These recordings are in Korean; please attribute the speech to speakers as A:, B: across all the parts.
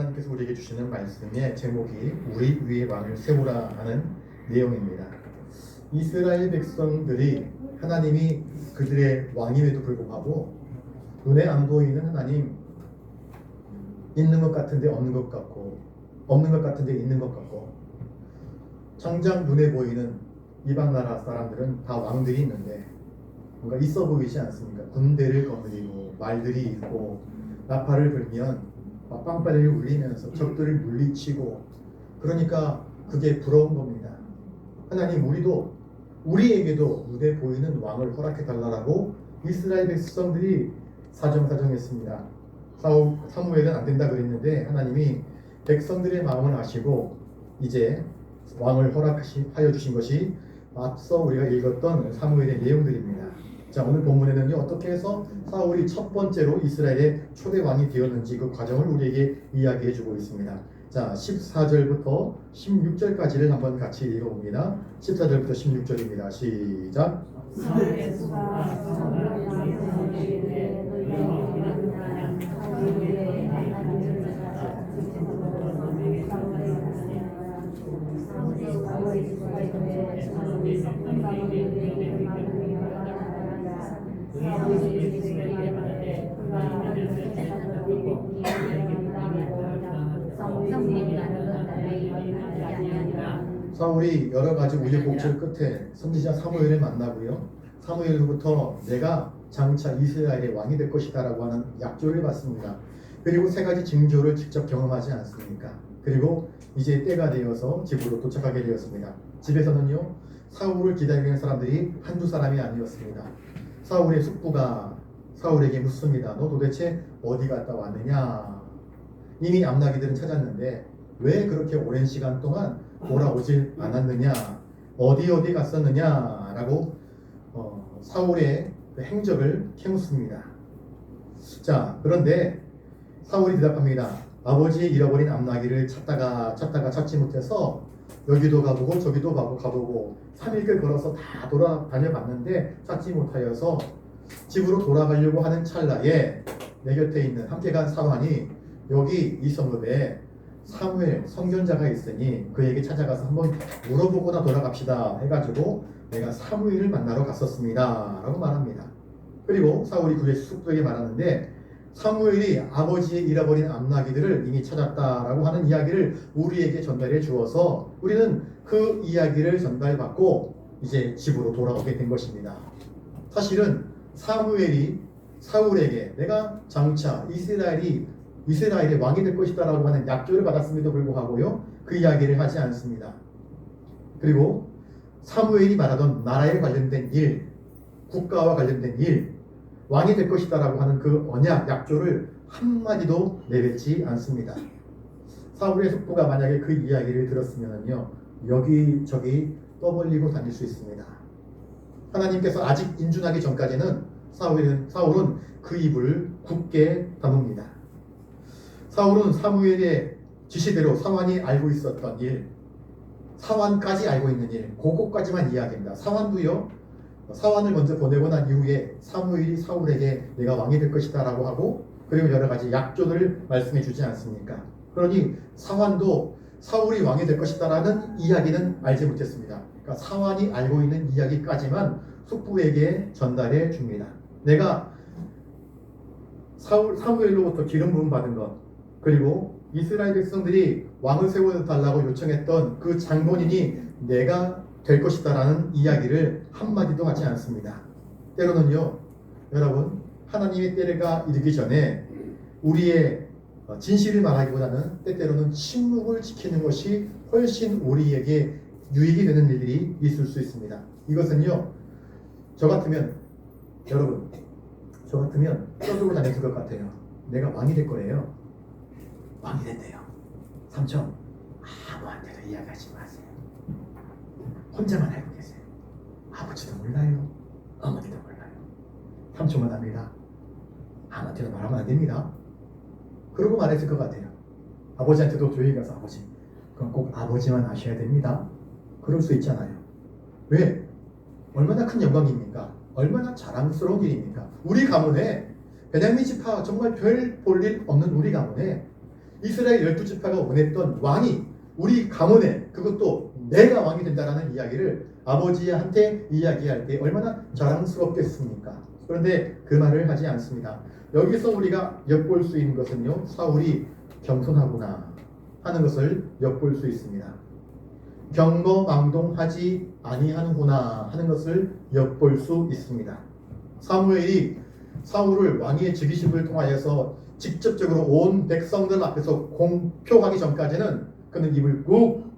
A: 하나님께서 우리에게 주시는 말씀의 제목이 우리 위에 왕을 세우라 하는 내용입니다. 이스라엘 백성들이 하나님이 그들의 왕임에도 불구하고 눈에 안 보이는 하나님, 있는 것 같은데 없는 것 같고 없는 것 같은데 있는 것 같고, 정작 눈에 보이는 이방 나라 사람들은 다 왕들이 있는데 뭔가 있어 보이지 않습니까? 군대를 거느리고 말들이 있고 나팔을 불면 빵빠레를 울리면서 적들을 물리치고, 그러니까 그게 부러운 겁니다. 하나님, 우리에게도 눈에 보이는 왕을 허락해 달라고 이스라엘 백성들이 사정했습니다. 사무엘은 안 된다 그랬는데 하나님이 백성들의 마음을 아시고 이제 왕을 허락하여 주신 것이 앞서 우리가 읽었던 사무엘의 내용들입니다. 자, 오늘 본문에는요, 어떻게 해서 사울이 첫 번째로 이스라엘의 초대 왕이 되었는지 그 과정을 우리에게 이야기해 주고 있습니다. 자, 14절부터 16절까지를 한번 같이 읽어봅니다. 14절부터 16절입니다. 시작. 사울이 여러 가지 우여곡절 끝에 선지자 사무엘을 만나고요, 사무엘로부터 내가 장차 이스라엘의 왕이 될 것이다 라고 하는 약조를 받습니다. 그리고 세 가지 징조를 직접 경험하지 않습니까? 그리고 이제 때가 되어서 집으로 도착하게 되었습니다. 집에서는요, 사울을 기다리는 사람들이 한두 사람이 아니었습니다. 사울의 숙부가 사울에게 묻습니다. 너 도대체 어디 갔다 왔느냐? 이미 암나기들은 찾았는데 왜 그렇게 오랜 시간 동안 돌아오질 않았느냐? 어디 갔었느냐? 라고 사울의 그 행적을 캐묻습니다. 자, 그런데 사울이 대답합니다. 아버지의 잃어버린 암나기를 찾다가 찾지 못해서 여기도 가보고 저기도 가보고 3일을 걸어서 다 돌아다녀 봤는데 찾지 못하여서 집으로 돌아가려고 하는 찰나에 내 곁에 있는 함께 간 사환이 여기 이 성읍에 사무엘 선견자가 있으니 그에게 찾아가서 한번 물어보거나 돌아갑시다 해가지고 내가 사무엘을 만나러 갔었습니다 라고 말합니다. 그리고 사울이 그의 숙부에게 말하는데 사무엘이 아버지의 잃어버린 암나기들을 이미 찾았다라고 하는 이야기를 우리에게 전달해 주어서 우리는 그 이야기를 전달받고 이제 집으로 돌아오게 된 것입니다. 사실은 사무엘이 사울에게 내가 장차 이스라엘의 왕이 될 것이다 라고 하는 약조를 받았음에도 불구하고요, 그 이야기를 하지 않습니다. 그리고 사무엘이 말하던 나라에 관련된 일, 국가와 관련된 일, 왕이 될 것이다 라고 하는 그 언약, 약조를 한마디도 내뱉지 않습니다. 사울의 숙부가 만약에 그 이야기를 들었으면요, 여기저기 떠벌리고 다닐 수 있습니다. 하나님께서 아직 인준하기 전까지는 사울은 그 입을 굳게 다뭅니다. 사울은 사무엘의 지시대로 사환이 알고 있었던 일, 사환까지 알고 있는 일, 그것까지만 이야기합니다. 사환을 먼저 보내고 난 이후에 사무엘이 사울에게 내가 왕이 될 것이다 라고 하고, 그리고 여러 가지 약조를 말씀해 주지 않습니까? 그러니 사환도 사울이 왕이 될 것이다 라는 이야기는 알지 못했습니다. 그러니까 사환이 알고 있는 이야기까지만 숙부에게 전달해 줍니다. 내가 사무엘로부터 기름 부음 받은 것, 그리고 이스라엘 백성들이 왕을 세워달라고 요청했던 그 장본인이 내가 될 것이다 라는 이야기를 한마디도 하지 않습니다. 때로는요, 여러분, 하나님의 때가 이르기 전에 우리의 진실을 말하기보다는 때때로는 침묵을 지키는 것이 훨씬 우리에게 유익이 되는 일들이 있을 수 있습니다. 이것은요, 저 같으면 떠들고 다녔을 것 같아요. 내가 왕이 될 거예요. 왕이 된대요. 삼촌, 아무한테도 이야기하지 마세요. 혼자만 알고 계세요. 아버지도 몰라요. 어머니도 몰라요. 삼촌만 합니다. 아무한테도 말하면 안 됩니다. 그러고 말했을 것 같아요. 아버지한테도 조용히 가서 아버지, 그건 꼭 아버지만 아셔야 됩니다. 그럴 수 있잖아요. 왜? 얼마나 큰 영광입니까? 얼마나 자랑스러운 일입니까? 우리 가문에 베냐민 지파 정말 별 볼 일 없는 우리 가문에 이스라엘 12지파가 원했던 왕이 우리 가문에 그것도 내가 왕이 된다라는 이야기를 아버지한테 이야기할 때 얼마나 자랑스럽겠습니까? 그런데 그 말을 하지 않습니다. 여기서 우리가 엿볼 수 있는 것은요, 사울이 겸손하구나 하는 것을 엿볼 수 있습니다. 경거망동하지 아니하는구나 하는 것을 엿볼 수 있습니다. 사무엘이 사울을 왕위의 즉위식을 통하여서 직접적으로 온 백성들 앞에서 공표하기 전까지는 그는 입을 꾹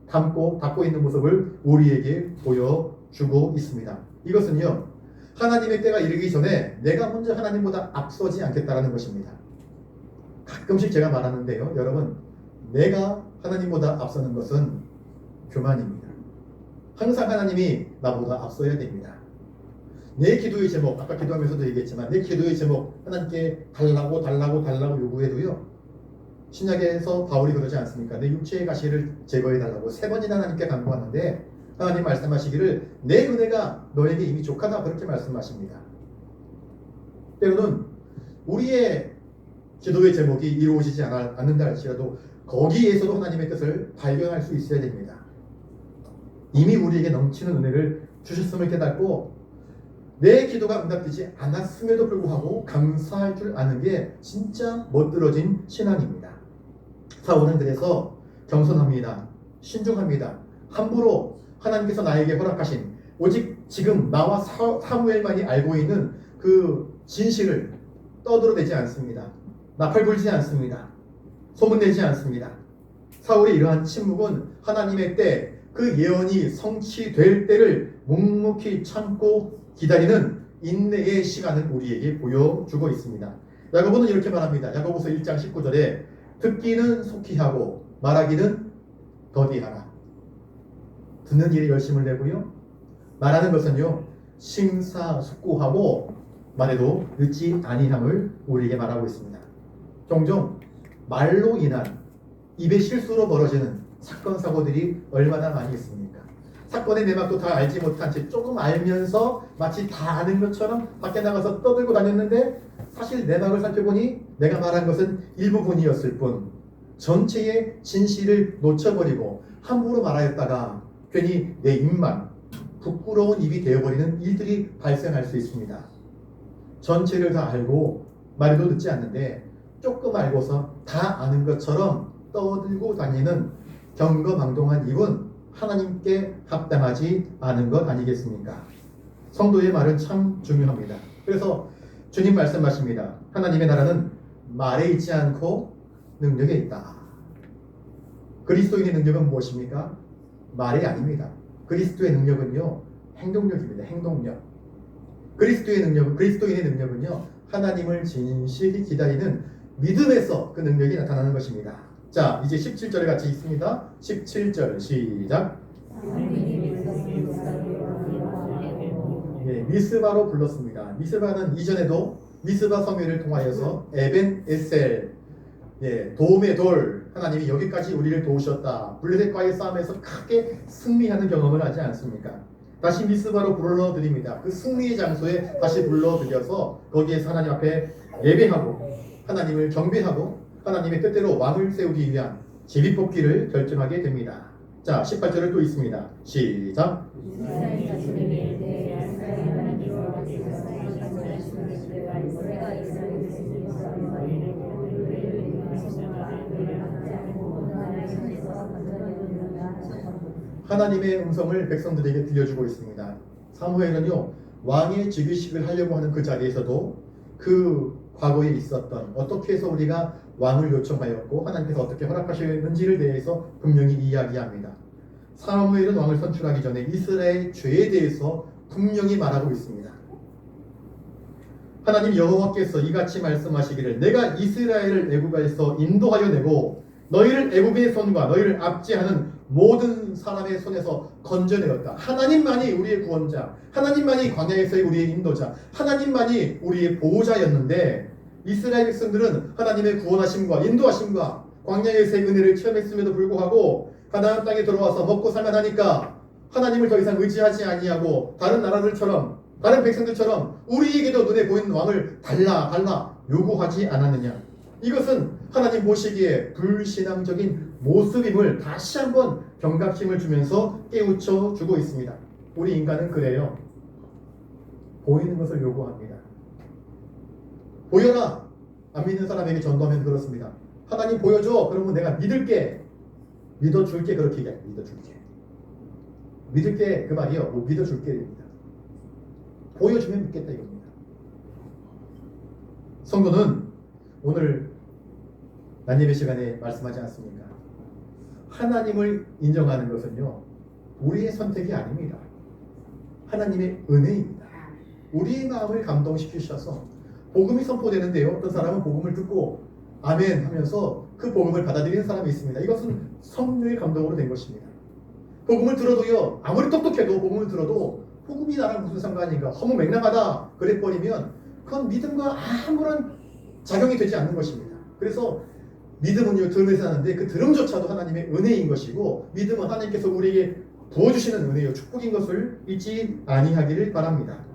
A: 닫고 있는 모습을 우리에게 보여주고 있습니다. 이것은요, 하나님의 때가 이르기 전에 내가 먼저 하나님보다 앞서지 않겠다라는 것입니다. 가끔씩 제가 말하는데요, 여러분, 내가 하나님보다 앞서는 것은 교만입니다. 항상 하나님이 나보다 앞서야 됩니다. 내 기도의 제목, 아까 기도하면서도 얘기했지만 내 기도의 제목 하나님께 달라고 요구해도요, 신약에서 바울이 그러지 않습니까? 내 육체의 가시를 제거해달라고 3번이나 하나님께 간구하는데 하나님 말씀하시기를 내 은혜가 너에게 이미 족하다 그렇게 말씀하십니다. 때로는 우리의 기도의 제목이 이루어지지 않는다 할지라도 거기에서도 하나님의 뜻을 발견할 수 있어야 됩니다. 이미 우리에게 넘치는 은혜를 주셨음을 깨닫고 내 기도가 응답되지 않았음에도 불구하고 감사할 줄 아는 게 진짜 멋들어진 신앙입니다. 사울은 그래서 겸손합니다. 신중합니다. 함부로 하나님께서 나에게 허락하신 오직 지금 나와 사무엘만이 알고 있는 그 진실을 떠들어대지 않습니다. 나팔 불지 않습니다. 소문내지 않습니다. 사울의 이러한 침묵은 하나님의 때, 그 예언이 성취될 때를 묵묵히 참고 기다리는 인내의 시간을 우리에게 보여주고 있습니다. 야고보는 이렇게 말합니다. 야고보서 1장 19절에 듣기는 속히 하고 말하기는 더디하라. 듣는 일에 열심을 내고요, 말하는 것은요 심사숙고하고 말해도 늦지 아니함을 우리에게 말하고 있습니다. 종종 말로 인한 입의 실수로 벌어지는 사건 사고들이 얼마나 많이 있습니까? 사건의 내막도 다 알지 못한 채 조금 알면서 마치 다 아는 것처럼 밖에 나가서 떠들고 다녔는데 사실 내막을 살펴보니 내가 말한 것은 일부분이었을 뿐 전체의 진실을 놓쳐버리고 함부로 말하였다가 괜히 내 입만 부끄러운 입이 되어버리는 일들이 발생할 수 있습니다. 전체를 다 알고 말해도 듣지 않는데 조금 알고서 다 아는 것처럼 떠들고 다니는 경거망동한 입은 하나님께 합당하지 않은 것 아니겠습니까? 성도의 말은 참 중요합니다. 그래서 주님 말씀하십니다. 하나님의 나라는 말에 있지 않고 능력에 있다. 그리스도인의 능력은 무엇입니까? 말이 아닙니다. 그리스도의 능력은요, 행동력입니다. 행동력. 그리스도인의 능력은요, 하나님을 진실히 기다리는 믿음에서 그 능력이 나타나는 것입니다. 자, 이제 17절에 같이 있습니다. 17절 시작. 미스바로 불렀습니다. 미스바는 이전에도 미스바 성회를 통하여서 에벤 에셀, 도움의 돌, 하나님이 여기까지 우리를 도우셨다, 블레셋과의 싸움에서 크게 승리하는 경험을 하지 않습니까? 다시 미스바로 불러드립니다. 그 승리의 장소에 다시 불러드려서 거기에서 하나님 앞에 예배하고 하나님을 경배하고 하나님의 뜻대로 왕을 세우기 위한 제비뽑기를 결정하게 됩니다. 자, 18절을 또 있습니다. 시작. 하나님의 음성을 백성들에게 들려주고 있습니다. 사무엘은요, 왕의 즉위식을 하려고 하는 그 자리에서도 그 과거에 있었던 어떻게 해서 우리가 왕을 요청하였고 하나님께서 어떻게 허락하셨는지를 대해서 분명히 이야기합니다. 사무엘은 왕을 선출하기 전에 이스라엘 죄에 대해서 분명히 말하고 있습니다. 하나님 여호와께서 이같이 말씀하시기를 내가 이스라엘을 애굽에서 인도하여 내고 너희를 애굽의 손과 너희를 압제하는 모든 사람의 손에서 건져내었다. 하나님만이 우리의 구원자, 하나님만이 광야에서의 우리의 인도자, 하나님만이 우리의 보호자였는데 이스라엘 백성들은 하나님의 구원하심과 인도하심과 광야에서의 은혜를 체험했음에도 불구하고 가나안 땅에 들어와서 먹고 살만하니까 하나님을 더 이상 의지하지 아니하고 다른 나라들처럼 다른 백성들처럼 우리에게도 눈에 보이는 왕을 달라 요구하지 않았느냐. 이것은 하나님 보시기에 불신앙적인 모습임을 다시 한번 경각심을 주면서 깨우쳐 주고 있습니다. 우리 인간은 그래요. 보이는 것을 요구합니다. 보여라. 안 믿는 사람에게 전도하면 그렇습니다. 하나님 보여줘. 그러면 내가 믿을게. 믿어줄게. 그렇게 얘기해요. 믿어줄게. 믿을게 그 말이요. 뭐 믿어줄게입니다. 보여주면 믿겠다 이겁니다. 성도는 오늘 난예배 시간에 말씀하지 않습니까? 하나님을 인정하는 것은요, 우리의 선택이 아닙니다. 하나님의 은혜입니다. 우리의 마음을 감동시키셔서 복음이 선포되는데요, 어떤 사람은 복음을 듣고 아멘 하면서 그 복음을 받아들이는 사람이 있습니다. 이것은 성령의 감동으로 된 것입니다. 복음을 들어도요, 아무리 똑똑해도 복음을 들어도 복음이 나랑 무슨 상관인가, 허무맹랑하다 그래버리면 그건 믿음과 아무런 작용이 되지 않는 것입니다. 그래서 믿음은요, 들음에서 하는데 그 들음조차도 하나님의 은혜인 것이고, 믿음은 하나님께서 우리에게 부어주시는 은혜요, 축복인 것을 잊지 아니하기를 바랍니다.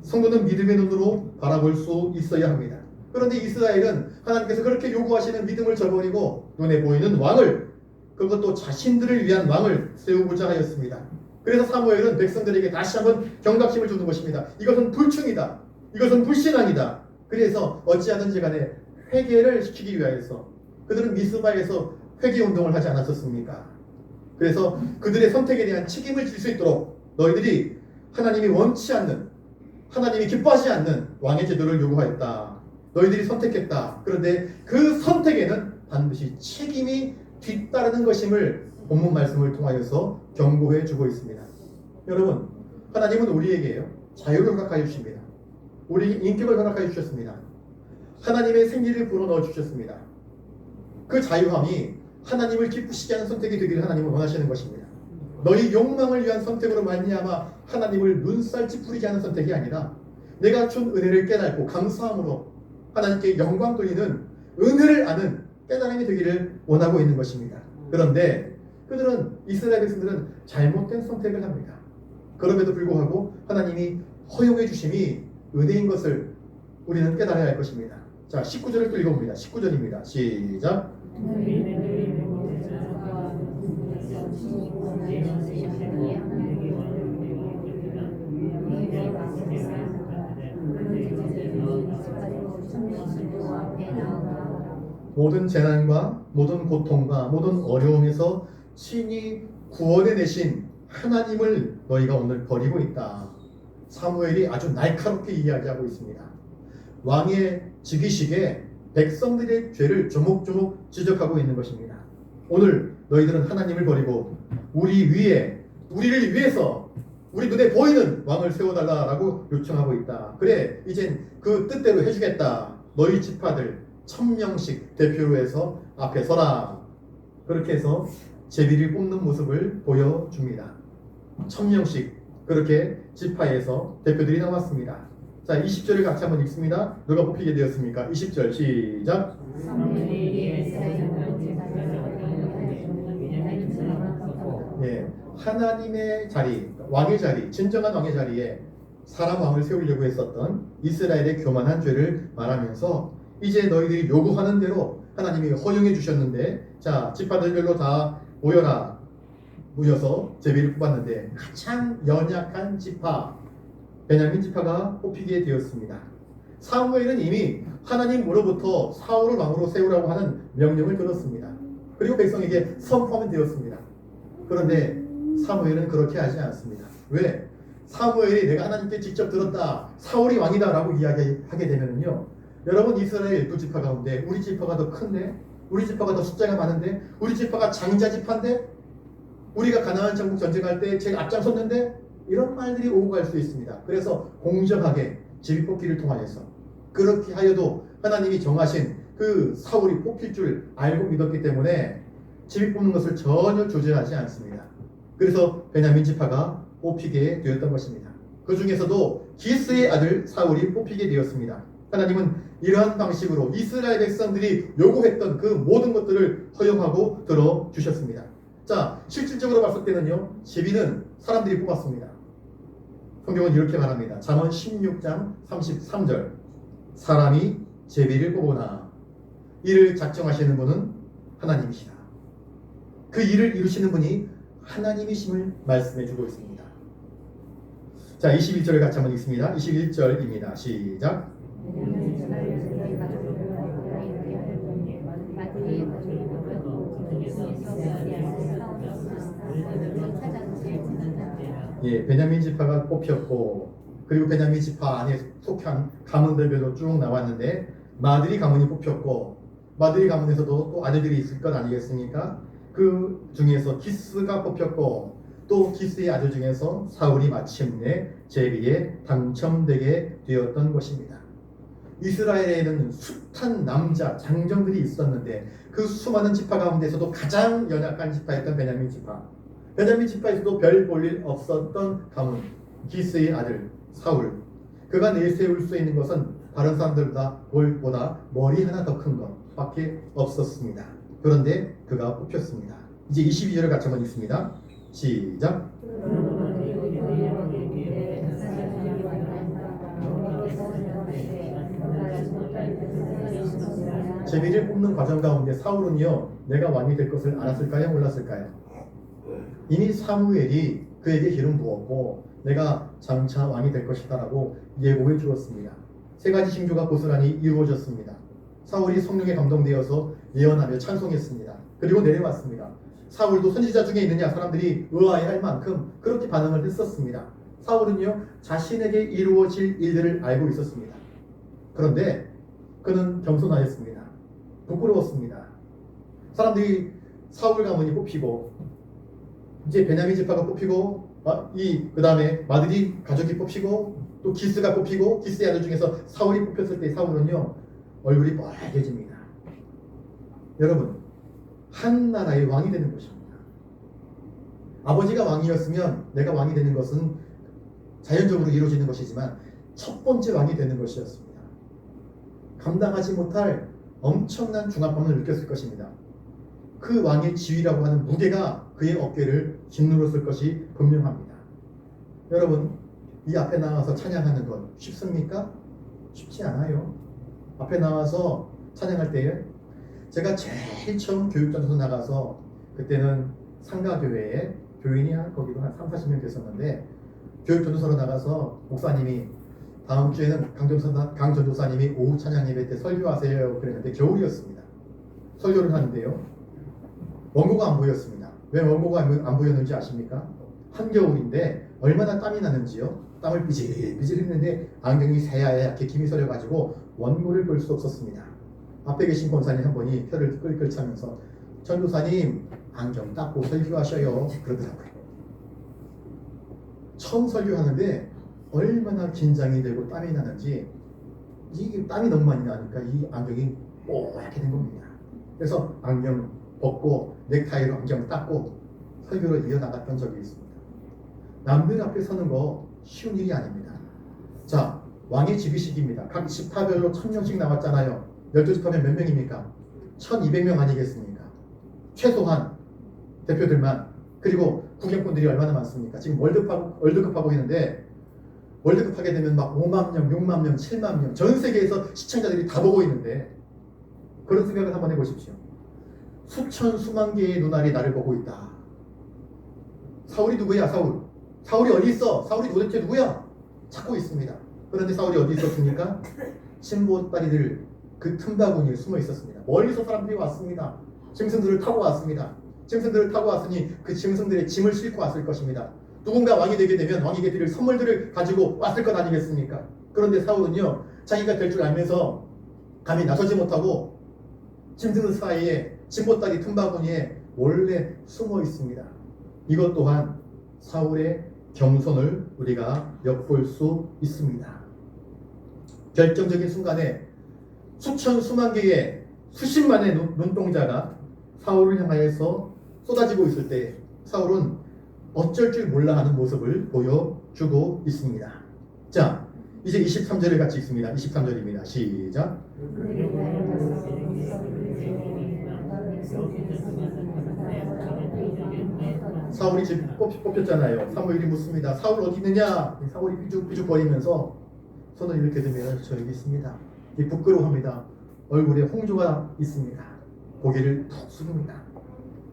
A: 성도는 믿음의 눈으로 바라볼 수 있어야 합니다. 그런데 이스라엘은 하나님께서 그렇게 요구하시는 믿음을 저버리고 눈에 보이는 왕을, 그것도 자신들을 위한 왕을 세우고자 하였습니다. 그래서 사무엘은 백성들에게 다시 한번 경각심을 주는 것입니다. 이것은 불충이다. 이것은 불신앙이다. 그래서 어찌하든지 간에 회개를 시키기 위하여서 그들은 미스바에서 회개 운동을 하지 않았었습니까? 그래서 그들의 선택에 대한 책임을 질 수 있도록 너희들이 하나님이 원치 않는, 하나님이 기뻐하지 않는 왕의 제도를 요구하였다. 너희들이 선택했다. 그런데 그 선택에는 반드시 책임이 뒤따르는 것임을 본문 말씀을 통하여서 경고해 주고 있습니다. 여러분, 하나님은 우리에게요, 자유를 허락하여 주십니다. 우리에게 인격을 허락하여 주셨습니다. 하나님의 생기를 불어넣어 주셨습니다. 그 자유함이 하나님을 기쁘시게 하는 선택이 되기를 하나님은 원하시는 것입니다. 너희 욕망을 위한 선택으로 말미암아 하나님을 눈살 찌푸리게 하는 선택이 아니라 내가 준 은혜를 깨닫고 감사함으로 하나님께 영광 돌리는 은혜를 아는 깨달음이 되기를 원하고 있는 것입니다. 그런데 그들은, 이스라엘 백성들은 잘못된 선택을 합니다. 그럼에도 불구하고 하나님이 허용해 주심이 은혜인 것을 우리는 깨달아야 할 것입니다. 자, 19절을 또 읽어봅니다. 19절입니다. 시작. 모든 재난과 모든 고통과 모든 어려움에서 친히 구원해내신 하나님을 너희가 오늘 버리고 있다. 사무엘이 아주 날카롭게 이야기하고 있습니다. 왕의 즉위식에 백성들의 죄를 조목조목 지적하고 있는 것입니다. 오늘 너희들은 하나님을 버리고 우리를 위해서 우리 눈에 보이는 왕을 세워달라라고 요청하고 있다. 그래, 이젠 그 뜻대로 해주겠다. 너희 지파들 1000명씩 대표로 해서 앞에 서라. 그렇게 해서 제비를 뽑는 모습을 보여줍니다. 1000명씩 그렇게 지파에서 대표들이 나왔습니다. 자, 20절을 같이 한번 읽습니다. 누가 뽑히게 되었습니까? 20절 시작. 예, 하나님의 자리, 왕의 자리, 진정한 왕의 자리에 사람 왕을 세우려고 했었던 이스라엘의 교만한 죄를 말하면서 이제 너희들이 요구하는 대로 하나님이 허용해 주셨는데, 자, 지파들별로 다 모여서 제비를 뽑았는데 가장 연약한 지파 베냐민 지파가 뽑히게 되었습니다. 사무엘은 이미 하나님으로부터 사울을 왕으로 세우라고 하는 명령을 들었습니다. 그리고 백성에게 선포하면 되었습니다. 그런데 사무엘은 그렇게 하지 않습니다. 왜? 사무엘이 내가 하나님께 직접 들었다, 사울이 왕이다 라고 이야기하게 되면요, 여러분, 이스라엘 12지파 가운데 우리 지파가 더 큰데, 우리 지파가 더 숫자가 많은데, 우리 지파가 장자 지파인데, 우리가 가나안 정복 전쟁할 때 제가 앞장섰는데, 이런 말들이 오고 갈 수 있습니다. 그래서 공정하게 제비 뽑기를 통하여서 그렇게 하여도 하나님이 정하신 그 사울이 뽑힐 줄 알고 믿었기 때문에 제비 뽑는 것을 전혀 조절하지 않습니다. 그래서 베냐민 지파가 뽑히게 되었던 것입니다. 그 중에서도 기스의 아들 사울이 뽑히게 되었습니다. 하나님은 이러한 방식으로 이스라엘 백성들이 요구했던 그 모든 것들을 허용하고 들어주셨습니다. 자, 실질적으로 봤을 때는요, 제비는 사람들이 뽑았습니다. 성경은 이렇게 말합니다. 잠언 16장 33절. 사람이 제비를 뽑으나 이를 작정하시는 분은 하나님이시다. 그 일을 이루시는 분이 하나님이심을 말씀해 주고 있습니다. 자, 21절을 같이 한번 읽습니다. 21절입니다. 시작. 예, 베냐민 지파가 뽑혔고, 그리고 베냐민 지파 안에 속한 가문들별로 쭉 나왔는데, 마드리 가문이 뽑혔고, 마드리 가문에서도 또 아들들이 있을 것 아니겠습니까? 그 중에서 기스가 뽑혔고, 또 기스의 아들 중에서 사울이 마침내 제비에 당첨되게 되었던 것입니다. 이스라엘에는 숱한 남자 장정들이 있었는데 그 수많은 지파 가운데서도 가장 연약한 지파였던 베냐민 지파. 베냐민 지파에서도 별 볼 일 없었던 가문 기스의 아들 사울. 그가 내세울 수 있는 것은 다른 사람들보다 머리 하나 더 큰 것밖에 없었습니다. 그런데 그가 뽑혔습니다. 이제 22절을 같이 한번 읽습니다. 시작. 제비를 뽑는 과정 가운데 사울은요, 내가 왕이 될 것을 알았을까요? 몰랐을까요? 이미 사무엘이 그에게 기름 부었고 내가 장차 왕이 될 것이다 라고 예고해 주었습니다. 세 가지 징조가 고스란히 이루어졌습니다. 사울이 성령에 감동되어서 예언하며 찬송했습니다. 그리고 내려왔습니다. 사울도 선지자 중에 있느냐 사람들이 의아해할 만큼 그렇게 반응을 했었습니다. 사울은요, 자신에게 이루어질 일들을 알고 있었습니다. 그런데 그는 겸손하였습니다. 부끄러웠습니다. 사람들이 사울 가문이 뽑히고 이제 베냐민 지파가 뽑히고 그 다음에 마드리 가족이 뽑히고 또 기스가 뽑히고 기스의 아들 중에서 사울이 뽑혔을 때 사울은요, 얼굴이 빨개집니다. 여러분, 한 나라의 왕이 되는 것입니다. 아버지가 왕이었으면 내가 왕이 되는 것은 자연적으로 이루어지는 것이지만 첫 번째 왕이 되는 것이었습니다. 감당하지 못할 엄청난 중압감을 느꼈을 것입니다. 그 왕의 지위라고 하는 무게가 그의 어깨를 짓누르실 것이 분명합니다. 여러분, 이 앞에 나와서 찬양하는 건 쉽습니까? 쉽지 않아요. 앞에 나와서 찬양할 때에 제가 제일 처음 교육전에서 나가서 그때는 상가교회에 교인이 거기도 한 30-40명 됐었는데 교육전도사로 나가서 목사님이 다음 주에는 강전도사님이 오후 찬양 예배 때 설교하세요 그랬는데 겨울이었습니다. 설교를 하는데요, 원고가 안 보였습니다. 왜 원고가 안 보였는지 아십니까? 한겨울인데 얼마나 땀이 나는지요. 땀을 삐질삐질 했는데 안경이 새하얗게 김이 서려가지고 원고를 볼 수 없었습니다. 앞에 계신 권사님 한 분이 혀를 끌끌 차면서 전도사님 안경 닦고 설교하셔요 그러더라고요. 처음 설교하는데 얼마나 긴장이 되고 땀이 나는지, 이게 땀이 너무 많이 나니까 이 안경이 뽀얗게 된 겁니다. 그래서 안경 벗고 넥타이로 안경 닦고 설교를 이어나갔던 적이 있습니다. 남들 앞에 서는 거 쉬운 일이 아닙니다. 자, 왕의 지비식입니다. 각 지파별로 1000명씩 나왔잖아요. 12지파면 몇 명입니까? 1200명 아니겠습니까? 최소한 대표들만. 그리고 구경꾼들이 얼마나 많습니까? 지금 월드컵 하고 있는데 월드컵 하게 되면 막 5만 명, 6만 명, 7만 명 전 세계에서 시청자들이 다 보고 있는데 그런 생각을 한번 해보십시오. 수천 수만 개의 눈알이 나를 보고 있다. 사울이 누구야? 사울이 어디 있어? 사울이 도대체 누구야? 찾고 있습니다. 그런데 사울이 어디 있었습니까? 신보다리들 그 틈바구니에 숨어 있었습니다. 멀리서 사람들이 왔습니다. 짐승들을 타고 왔습니다. 짐승들을 타고 왔으니 그 짐승들의 짐을 싣고 왔을 것입니다. 누군가 왕이 되게 되면 왕에게 드릴 선물들을 가지고 왔을 것 아니겠습니까? 그런데 사울은요, 자기가 될 줄 알면서 감히 나서지 못하고 짐승들 사이에 짐보따리 틈바구니에 몰래 숨어 있습니다. 이것 또한 사울의 겸손을 우리가 엿볼 수 있습니다. 결정적인 순간에 수천 수만 개의 수십만의 눈동자가 사울을 향하여서 쏟아지고 있을 때 사울은 어쩔 줄 몰라 하는 모습을 보여주고 있습니다. 자, 이제 23절을 같이 읽습니다. 23절입니다. 시작. 사울이 지금 뽑혔잖아요. 사무엘이 묻습니다. 사울 어디 있느냐? 사울이 삐죽삐죽 거리면서 손을 이렇게 들면 저 여기 있습니다. 부끄러워합니다. 얼굴에 홍조가 있습니다. 고개를 푹 숙입니다.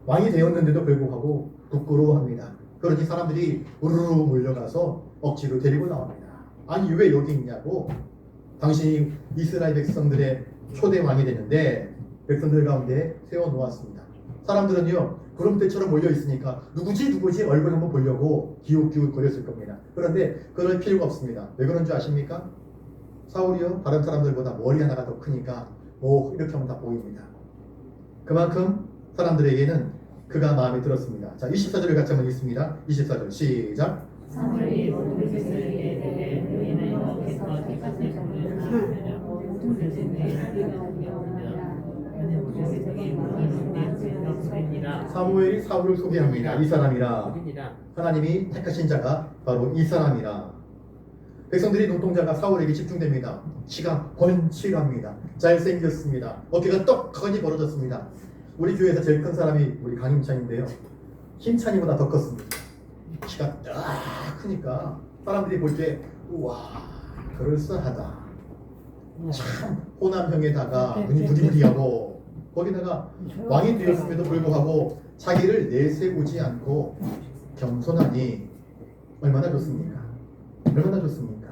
A: 왕이 되었는데도 불구하고 부끄러워합니다. 그러니 사람들이 우르르 몰려가서 억지로 데리고 나옵니다. 아니 왜 여기 있냐고. 당신이 이스라엘 백성들의 초대 왕이 되는데 백성들 가운데 세워놓았습니다. 사람들은요 구름대처럼 몰려 있으니까 누구지 얼굴 한번 보려고 기웃기웃 거렸을 겁니다. 그런데 그럴 필요가 없습니다. 왜 그런 줄 아십니까? 사울이요 다른 사람들보다 머리 하나가 더 크니까 이렇게 하면 다 보입니다. 그만큼 사람들에게는 그가 마음에 들었습니다. 자 24절을 같이 한번 읽습니다. 24절 시작.
B: 사무엘이 모든 백성에게 대해 너희는 여호와께서 택하신 종을 하나님으로 모든 백성에게
A: 사무엘이 사울을 소개합니다. 이 사람이라 하나님이 택하신 자가 바로 이 사람이라. 백성들이 눈동자가 사울에게 집중됩니다. 키가 번칠합니다. 잘생겼습니다. 어깨가 떡하니 벌어졌습니다. 우리 교회에서 제일 큰 사람이 우리 강임찬인데요. 힘찬이보다 더 컸습니다. 키가 딱 크니까 사람들이 볼 때 우와 그럴싸하다. 참 호남형에다가 눈이 부디부디하고 거기다가 왕이 되었음에도 불구하고 자기를 내세우지 않고 겸손하니 얼마나 좋습니까? 얼마나 좋습니까?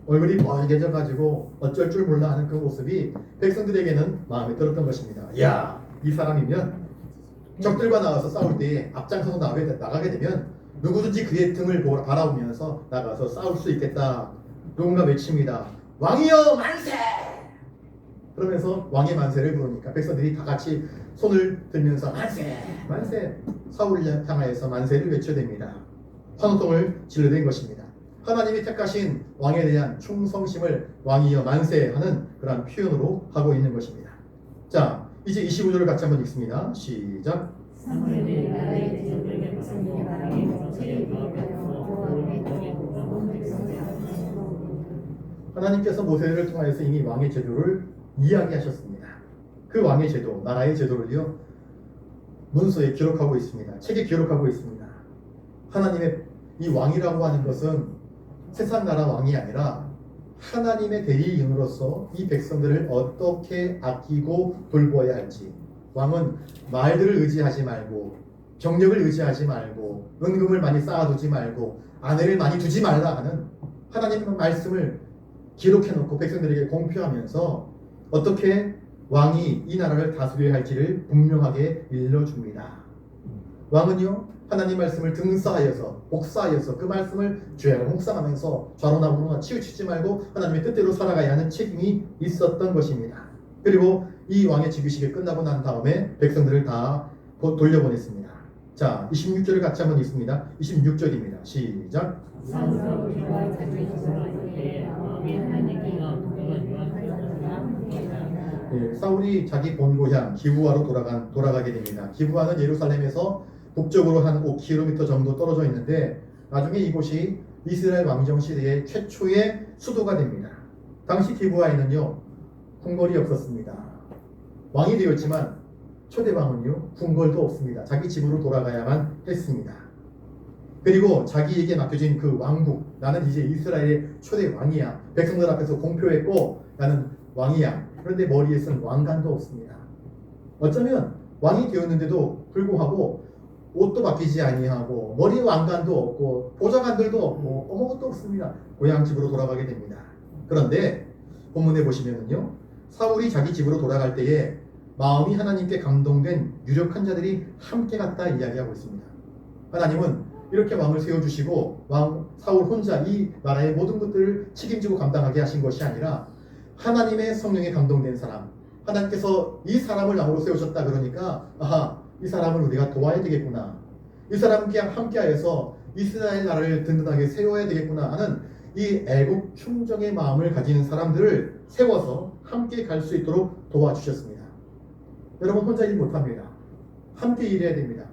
A: 얼굴이 빨개져가지고 어쩔 줄 몰라 하는 그 모습이 백성들에게는 마음에 들었던 것입니다. 야, 이 사람이면 적들과 나와서 싸울 때 앞장서서 나가게 되면 누구든지 그의 등을 바라보면서 나가서 싸울 수 있겠다. 누군가 외칩니다. 왕이여 만세! 그러면서 왕의 만세를 부르니까 백성들이 다 같이 손을 들면서 만세! 만세! 사울을 향하여서 만세를 외쳐댑니다. 환호성을 질러댄 것입니다. 하나님이 택하신 왕에 대한 충성심을 왕이여 만세하는 그런 표현으로 하고 있는 것입니다. 자, 이제 25절을 같이 한번 읽습니다. 시작.
B: 사무엘이 나라의 지역을 백성에게 말하기로
A: 하나님께서 모세를 통하여서 이미 왕의 제도를 이야기하셨습니다. 그 왕의 제도, 나라의 제도를요 문서에 기록하고 있습니다. 책에 기록하고 있습니다. 하나님의 이 왕이라고 하는 것은 세상 나라 왕이 아니라 하나님의 대리인으로서 이 백성들을 어떻게 아끼고 돌보아야 할지. 왕은 말들을 의지하지 말고 병력을 의지하지 말고 은금을 많이 쌓아두지 말고 아내를 많이 두지 말라 하는 하나님의 말씀을 기록해놓고 백성들에게 공표하면서 어떻게 왕이 이 나라를 다스려야 할지를 분명하게 일러줍니다. 왕은요 하나님 말씀을 등사하여서 복사하여서 그 말씀을 죄악을 묵상하면서 좌로나 우로나 치우치지 말고 하나님의 뜻대로 살아가야 하는 책임이 있었던 것입니다. 그리고 이 왕의 즉위식이 끝나고 난 다음에 백성들을 다 돌려보냈습니다. 자 26절을 같이 한번 읽습니다. 26절입니다. 시작. 사울이 자기 본고향 기브아로 돌아가게 됩니다. 기브아는 예루살렘에서 북쪽으로 한 5km 정도 떨어져 있는데 나중에 이곳이 이스라엘 왕정 시대의 최초의 수도가 됩니다. 당시 기브아에는요 궁궐이 없었습니다. 왕이 되었지만 초대왕은요 궁궐도 없습니다. 자기 집으로 돌아가야만 했습니다. 그리고 자기에게 맡겨진 그 왕국, 나는 이제 이스라엘의 초대 왕이야. 백성들 앞에서 공표했고 나는 왕이야. 그런데 머리에 쓴 왕관도 없습니다. 어쩌면 왕이 되었는데도 불구하고 옷도 바뀌지 아니하고 머리 왕관도 없고 보좌관들도 없고 아무것도 없습니다. 고향 집으로 돌아가게 됩니다. 그런데 본문에 보시면은요 사울이 자기 집으로 돌아갈 때에 마음이 하나님께 감동된 유력한 자들이 함께 갔다 이야기하고 있습니다. 하나님은 이렇게 왕을 세워주시고 왕 사울 혼자 이 나라의 모든 것들을 책임지고 감당하게 하신 것이 아니라 하나님의 성령에 감동된 사람, 하나님께서 이 사람을 왕으로 세우셨다 그러니까 아하 이 사람을 우리가 도와야 되겠구나, 이 사람과 함께하여서 이스라엘 나라를 든든하게 세워야 되겠구나 하는 이 애국 충정의 마음을 가진 사람들을 세워서 함께 갈 수 있도록 도와주셨습니다. 여러분 혼자 일 못합니다. 함께 일해야 됩니다.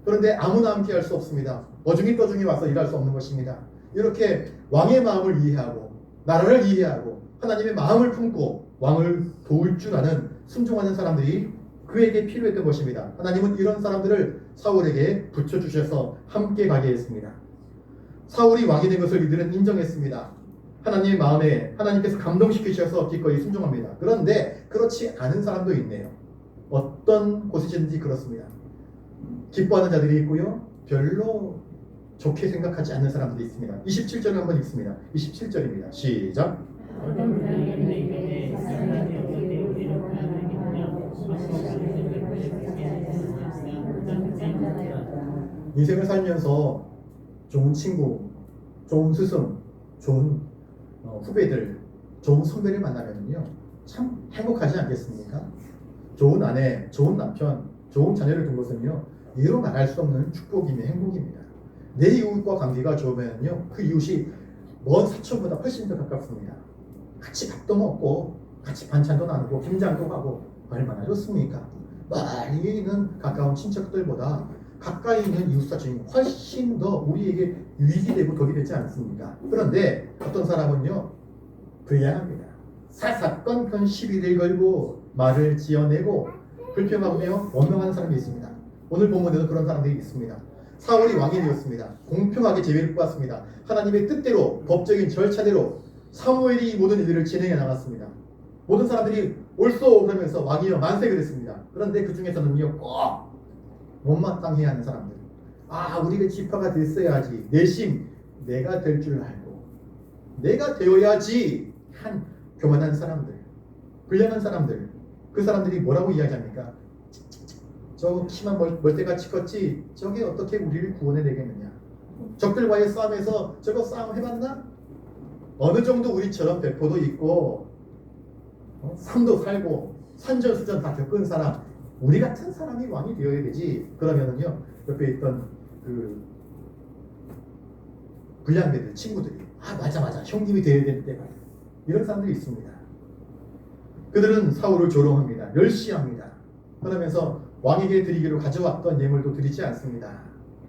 A: 그런데 아무나 함께 할 수 없습니다. 어중이 떠중이 와서 일할 수 없는 것입니다. 이렇게 왕의 마음을 이해하고 나라를 이해하고 하나님의 마음을 품고 왕을 도울 줄 아는 순종하는 사람들이 그에게 필요했던 것입니다. 하나님은 이런 사람들을 사울에게 붙여주셔서 함께 가게 했습니다. 사울이 왕이 된 것을 이들은 인정했습니다. 하나님의 마음에 하나님께서 감동시키셔서 기꺼이 순종합니다. 그런데 그렇지 않은 사람도 있네요. 어떤 곳이든지 그렇습니다. 기뻐하는 자들이 있고요. 별로 좋게 생각하지 않는 사람들이 있습니다. 27절을 한번 읽습니다. 27절입니다. 시작.
B: 어떤 사람이 내게 사랑하는 여기에 우리를 하나님이며
A: 인생을 살면서 좋은 친구, 좋은 스승, 좋은 후배들, 좋은 선배를 만나면요 참 행복하지 않겠습니까? 좋은 아내, 좋은 남편, 좋은 자녀를 둔 것은요 이로 말할 수 없는 축복이며 행복입니다. 내 이웃과 관계가 좋으면요 그 이웃이 먼 사촌보다 훨씬 더 가깝습니다. 같이 밥도 먹고 같이 반찬도 나누고 김장도 가고 얼마나 좋습니까? 멀리 있는 가까운 친척들보다 가까이 있는 이웃사촌이 훨씬 더 우리에게 유익이 되고 덕이 되지 않습니까? 그런데 어떤 사람은요 불량합니다. 사사건건 시비를 걸고 말을 지어내고 불평하며 원망하는 사람이 있습니다. 오늘 본문에도 그런 사람들이 있습니다. 사울이 왕이 되었습니다. 공평하게 제위를 뽑았습니다. 하나님의 뜻대로 법적인 절차대로 사무엘이 이 모든 일들을 진행해 나갔습니다. 모든 사람들이 옳소 그러면서 왕이여 만세 그랬습니다. 그런데 그 중에서는요 꼭 못마땅해 하는 사람들, 우리가 지파가 됐어야지, 내심 내가 될 줄 알고 내가 되어야지 한 교만한 사람들, 불량한 사람들, 그 사람들이 뭐라고 이야기합니까? 저 키만 멀때같이 컸지 저게 어떻게 우리를 구원해내겠느냐? 적들과의 싸움에서 저거 싸움 해봤나? 어느 정도 우리처럼 배포도 있고 삶도 살고 산전수전 다 겪은 사람, 우리 같은 사람이 왕이 되어야 되지. 그러면은요 옆에 있던 그 불량배들 친구들이 맞아 형님이 되어야 될 때가 이런 사람들이 있습니다. 그들은 사울을 조롱합니다. 멸시합니다. 그러면서 왕에게 드리기로 가져왔던 예물도 드리지 않습니다.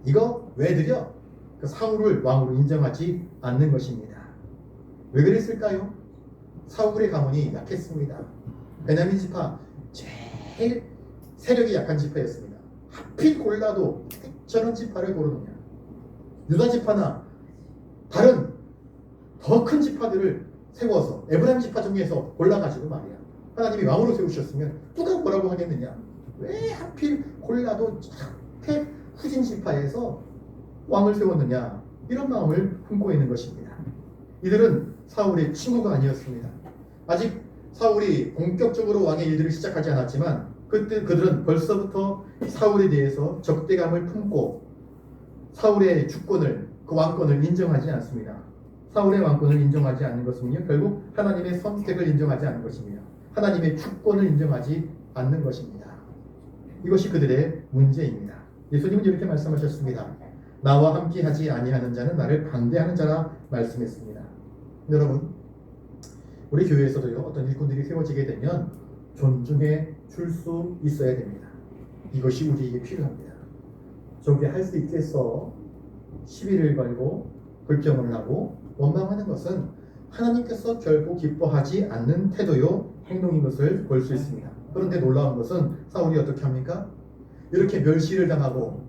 A: 이거 왜 드려? 그 사울을 왕으로 인정하지 않는 것입니다. 왜 그랬을까요? 사울의 가문이 약했습니다. 베냐민 지파 제일 세력이 약한 지파였습니다. 하필 골라도 저런 지파를 고르느냐? 유다 지파나 다른 더 큰 지파들을 세워서 에브라임 지파 중에서 골라가지고 말이야. 하나님이 왕으로 세우셨으면 누가 뭐라고 하겠느냐? 왜 하필 골라도 저렇게 후진 지파에서 왕을 세웠느냐? 이런 마음을 품고 있는 것입니다. 이들은 사울의 친구가 아니었습니다. 아직 사울이 본격적으로 왕의 일들을 시작하지 않았지만 그때 그들은 벌써부터 사울에 대해서 적대감을 품고 사울의 주권을, 그 왕권을 인정하지 않습니다. 사울의 왕권을 인정하지 않는 것은요 결국 하나님의 선택을 인정하지 않는 것입니다. 하나님의 주권을 인정하지 않는 것입니다. 이것이 그들의 문제입니다. 예수님은 이렇게 말씀하셨습니다. 나와 함께 하지 아니하는 자는 나를 반대하는 자라 말씀했습니다. 여러분, 우리 교회에서도요 어떤 일꾼들이 세워지게 되면 존중해 줄 수 있어야 됩니다. 이것이 우리에게 필요합니다. 저게 할 수 있겠어? 시비를 걸고 불평을 하고 원망하는 것은 하나님께서 결코 기뻐하지 않는 태도요 행동인 것을 볼 수 있습니다. 그런데 놀라운 것은 사울이 어떻게 합니까? 이렇게 멸시를 당하고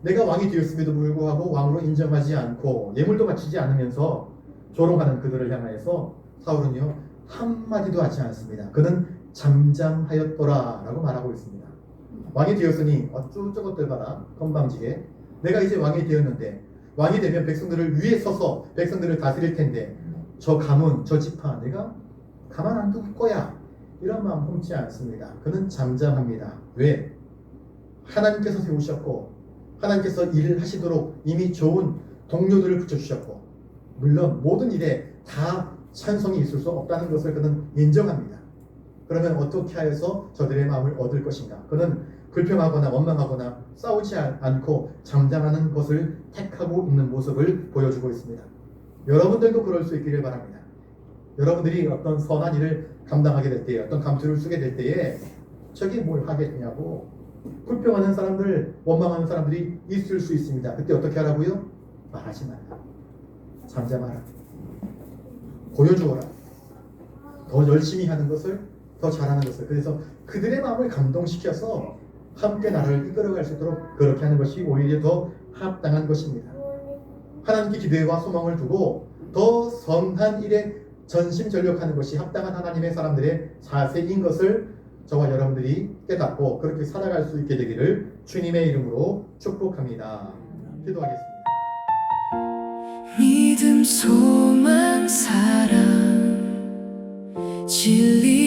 A: 내가 왕이 되었음에도 불구하고 왕으로 인정하지 않고 예물도 바치지 않으면서 조롱하는 그들을 향하여서 사울은요 한마디도 하지 않습니다. 그는 잠잠하였더라 라고 말하고 있습니다. 왕이 되었으니 어쭈 저것들 봐라 건방지게 내가 이제 왕이 되었는데 왕이 되면 백성들을 위에 서서 백성들을 다스릴 텐데 저 가문 저 지파 내가 가만 안 둘 거야 이런 마음 품지 않습니다. 그는 잠잠합니다. 왜? 하나님께서 세우셨고 하나님께서 일을 하시도록 이미 좋은 동료들을 붙여주셨고 물론 모든 일에 다 찬성이 있을 수 없다는 것을 그는 인정합니다. 그러면 어떻게 하여서 저들의 마음을 얻을 것인가? 그는 불평하거나 원망하거나 싸우지 않고 잠잠하는 것을 택하고 있는 모습을 보여주고 있습니다. 여러분들도 그럴 수 있기를 바랍니다. 여러분들이 어떤 선한 일을 감당하게 될 때에 어떤 감투를 쓰게 될 때에 저게 뭘 하겠냐고 불평하는 사람들, 원망하는 사람들이 있을 수 있습니다. 그때 어떻게 하라고요? 말하지 말라. 잠잠하라. 보여주어라. 더 열심히 하는 것을, 더 잘하는 것을. 그래서 그들의 마음을 감동시켜서 함께 나라를 이끌어갈 수 있도록 그렇게 하는 것이 오히려 더 합당한 것입니다. 하나님께 기대와 소망을 두고 더 선한 일에 전심전력하는 것이 합당한 하나님의 사람들의 자세인 것을 저와 여러분들이 깨닫고 그렇게 살아갈 수 있게 되기를 주님의 이름으로 축복합니다. 기도하겠습니다.
C: 믿음, 소망, 사랑, 진리